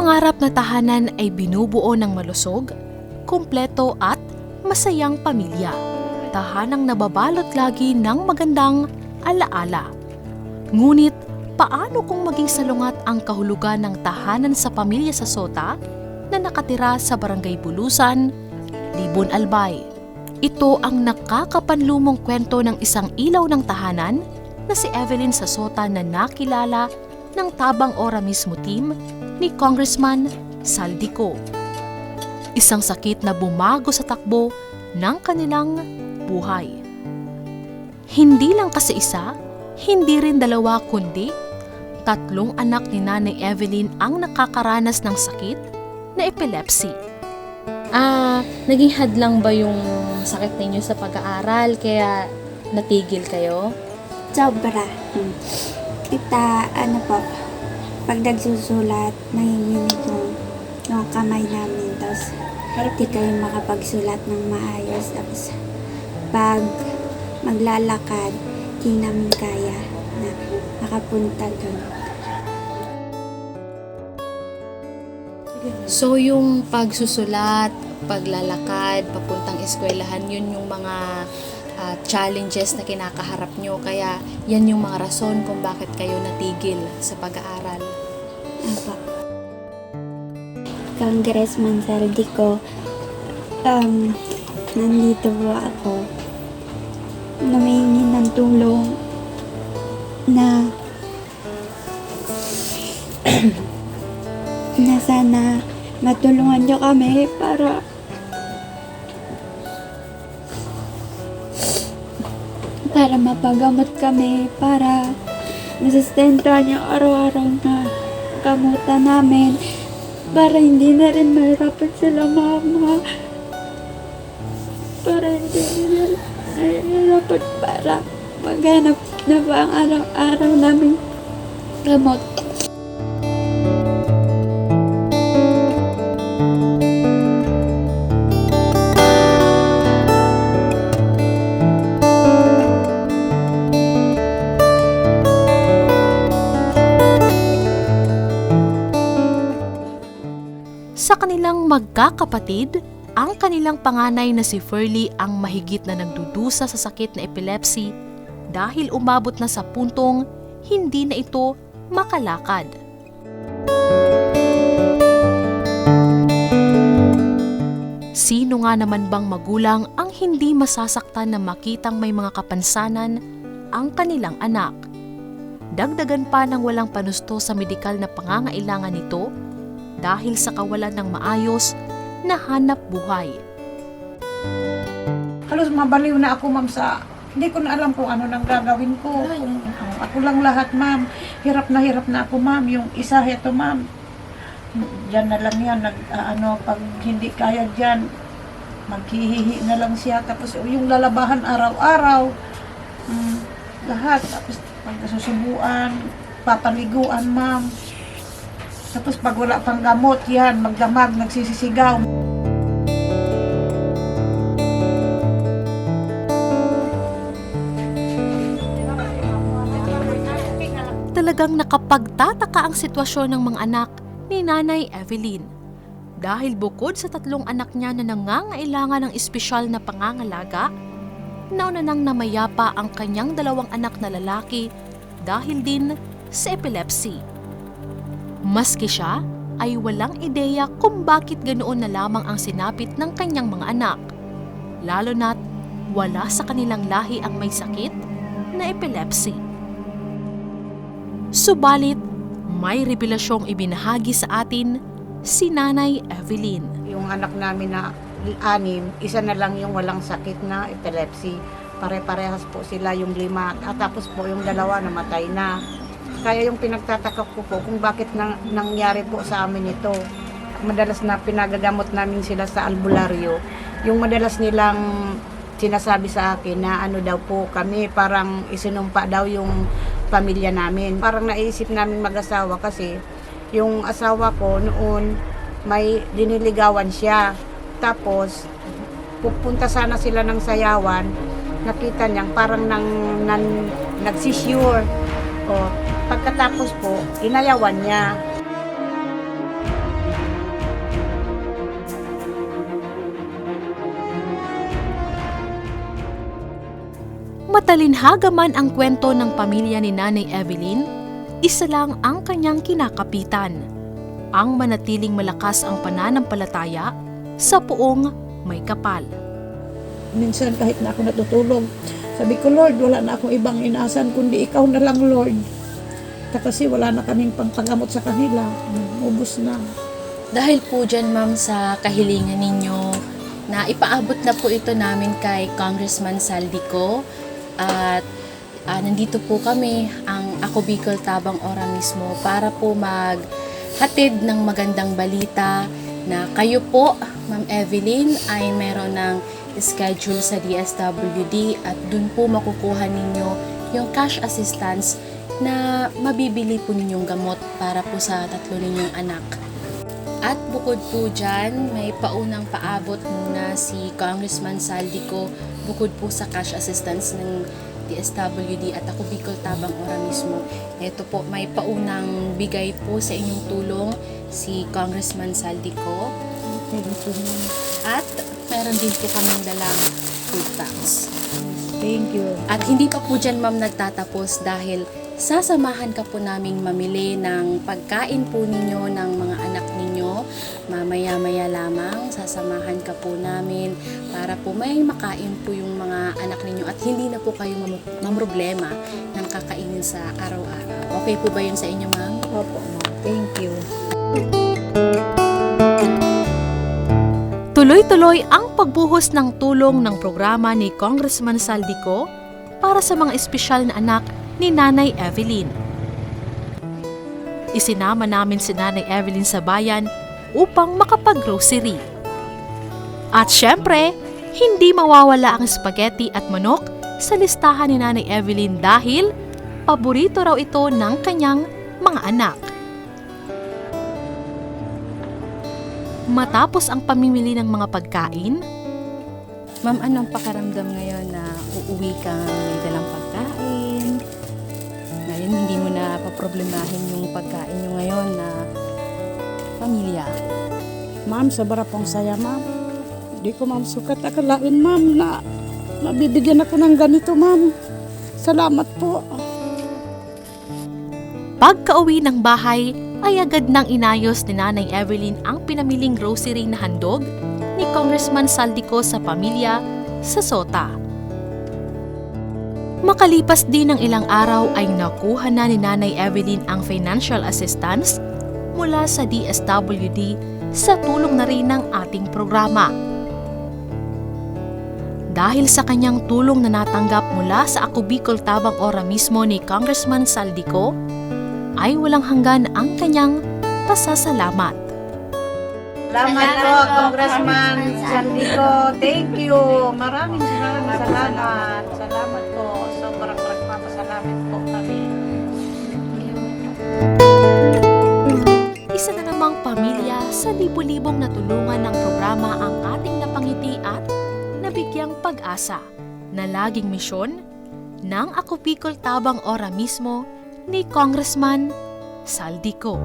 pangarap na tahanan ay binubuo ng malusog, kumpleto at masayang pamilya. Tahanang nababalot lagi ng magandang alaala. Ngunit, paano kung maging salungat ang kahulugan ng tahanan sa pamilya sa Sota na nakatira sa Barangay Bulusan, Libon Albay? Ito ang nakakapanlumong kwento ng isang ilaw ng tahanan na si Evelyn sa Sota na nakilala ng Tabang Ora mismo team ni Congressman Saldico. Isang sakit na bumago sa takbo ng kanilang buhay. Hindi lang kasi isa, hindi rin dalawa kundi 3 anak ni Nanay Evelyn ang nakakaranas ng sakit na epilepsy. Naging hadlang ba yung sakit ninyo sa pag-aaral kaya natigil kayo? Sobra. Kita, pag nagsusulat, nanginginig yung kamay namin. Tapos, di kayo makapagsulat ng maayos. Tapos, pag maglalakad, di namin kaya na makapunta doon. So yung pagsusulat, paglalakad, papuntang eskwelahan, yun yung mga challenges na kinakaharap nyo. Kaya yan yung mga rason kung bakit kayo natigil sa pag-aaral. Apa. Congressman Saldico, nandito po ako. Namahingi ng tulong na na sana matulungan nyo kami para mapagamot kami, para masustentuhan yung araw-araw na kamutan namin, para hindi na rin mahirapan sila mama, para hindi nila mahirapan para maghanap na ba ang araw-araw namin gamot. Sa kanilang magkakapatid, ang kanilang panganay na si Ferlie ang mahigit na nagdudusa sa sakit na epilepsy dahil umabot na sa puntong hindi na ito makalakad. Sino nga naman bang magulang ang hindi masasaktan na makitang may mga kapansanan ang kanilang anak? Dagdagan pa ng walang panusto sa medikal na pangangailangan nito dahil sa kawalan ng maayos na hanap buhay. Halos mabaliw na ako, ma'am, hindi ko na alam kung ano nang gagawin ko. Ako lang lahat, ma'am. Hirap na ako, ma'am. Yung isa, heto, ma'am. Diyan na lang yan. Pag hindi kaya diyan, maghihihi na lang siya. Tapos yung lalabahan araw-araw. Lahat. Tapos pag susubuan, papaliguan, ma'am. Tapos pag wala pang gamot, yan, magdamag, nagsisisigaw. Talagang nakapagtataka ang sitwasyon ng mga anak ni Nanay Evelyn. Dahil bukod sa 3 anak niya na nangangailangan ng espesyal na pangangalaga, nauna nang namayapa ang kanyang 2 anak na lalaki dahil din sa epilepsy. Maski siya ay walang ideya kung bakit ganoon na lamang ang sinapit ng kanyang mga anak, lalo na't wala sa kanilang lahi ang may sakit na epilepsy. Subalit, may revelasyong ibinahagi sa atin si Nanay Evelyn. Yung anak namin na 6, isa na lang yung walang sakit na epilepsy. Pare-parehas po sila yung 5 at tapos po yung 2 namatay na. Kaya yung pinagtataka ko po kung bakit nangyari po sa amin ito. Madalas na pinagagamot namin sila sa albularyo. Yung madalas nilang sinasabi sa akin na daw po kami, parang isinumpa daw yung pamilya namin. Parang naisip namin mag-asawa kasi yung asawa ko noon may diniligawan siya. Tapos pupunta sana sila ng sayawan, nakita niyang parang nagsisure. Pagkatapos po, inayawan niya. Matalinhaga man ang kwento ng pamilya ni Nanay Evelyn, isa lang ang kanyang kinakapitan. Ang manatiling malakas ang pananampalataya sa puong may kapal. Minsan kahit na ako natutulog, sabi ko, Lord, wala na akong ibang inaasahan kundi ikaw na lang, Lord. Kasi wala na kaming pangpagamot sa kanila. Ubus na. Dahil po dyan, ma'am, sa kahilingan ninyo, na ipaabot na po ito namin kay Congressman Saldico. At nandito po kami, ang Ako Bicol Tabang Ora mismo, para po maghatid ng magandang balita na kayo po, Ma'am Evelyn, ay meron ng schedule sa DSWD at dun po makukuha ninyo yung cash assistance na mabibili po ninyong gamot para po sa 3 ninyong anak. At bukod po dyan, may paunang paabot muna si Congressman Saldico bukod po sa cash assistance ng DSWD at Ako Bicol Tabang Ora mismo. Ito po, may paunang bigay po sa inyong tulong si Congressman Saldico. At meron din po kaming dalang food packs. Thank you. At hindi pa po dyan, ma'am, nagtatapos dahil sasamahan ka po naming mamili ng pagkain po ninyo ng mga anak ninyo. Mamaya-maya lamang, sasamahan ka po namin para po may makain po yung mga anak ninyo at hindi na po kayo mamroblema ng kakainin sa araw-araw. Okay po ba yun sa inyo, ma'am? Opo, ma'am. Thank you. Tuloy-tuloy ang pagbuhos ng tulong ng programa ni Congressman Saldico para sa mga espesyal na anak ni Nanay Evelyn. Isinama namin si Nanay Evelyn sa bayan upang makapag-grocery. At syempre, hindi mawawala ang spaghetti at manok sa listahan ni Nanay Evelyn dahil paborito raw ito ng kanyang mga anak. Matapos ang pamimili ng mga pagkain, Ma'am, anong pakaramdam ngayon na uuwi kang may dalang pagkain? Ngayon, hindi mo na paproblemahin yung pagkain nyo ngayon na pamilya. Ma'am, sobra pong saya, ma'am. Hindi ko, ma'am, sukat akalain, ma'am, na mabibigyan ako ng ganito, ma'am. Salamat po. pagka-uwi ng bahay ay agad nang inayos ni Nanay Evelyn ang pinamiling grocery na handog ni Congressman Saldico sa pamilya sa Sota. Makalipas din ng ilang araw ay nakuha na ni Nanay Evelyn ang financial assistance mula sa DSWD sa tulong na rin ng ating programa. Dahil sa kanyang tulong na natanggap mula sa Ako Bicol Tabang Ora mismo ni Congressman Saldico, ay walang hanggan ang kanyang pasasalamat. Salamat po, Congressman Saldico. Thank you. Maraming salamat. Salamat po. Sobrang nagpapasalamat po kami. Isa na namang pamilya sa libu-libong natulungan ng programa ang ating napangiti at nabigyang pag-asa na laging misyon ng Ako Bicol Tabang Ora mismo ni Congressman Saldico.